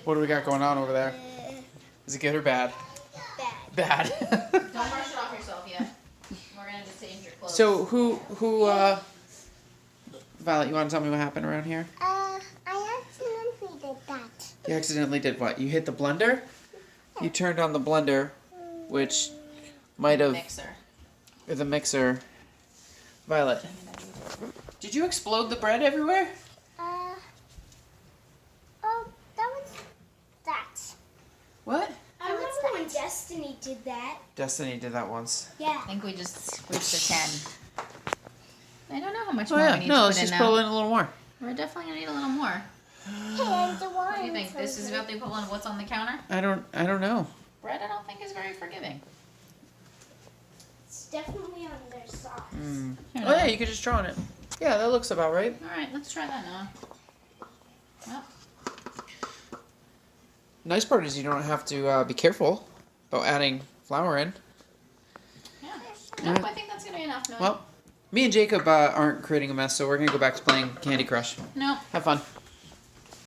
What do we got going on over there? Is it good or bad? Bad. Bad. Don't brush it off yourself yet. We're gonna just change your clothes. So who Violet, you want to tell me what happened around here? I accidentally did that. You accidentally did what? You hit the blender? You turned on the blender, which might have... Mixer. The mixer. Violet, did you explode the bread everywhere? Oh, that was that. What? I remember when Destiny did that. Destiny did that once. Yeah. I think we just reached a 10. I don't know how much Oh more yeah, we need no, to let's put in just now. pull in a little more. We're definitely gonna need a little more. And the What do you think? This is about the equivalent of what's on the counter? I don't know. Bread, I don't think is very forgiving. It's definitely on their sauce. Here, Oh yeah, you could just draw on it. Yeah, that looks about right. All right, let's try that now. Well, Nice part is you don't have to be careful about adding flour in. yeah. Yeah. Nope, I think that's gonna be enough. No. Well, me and Jacob aren't creating a mess, so we're gonna go back to playing Candy Crush. No. Have fun.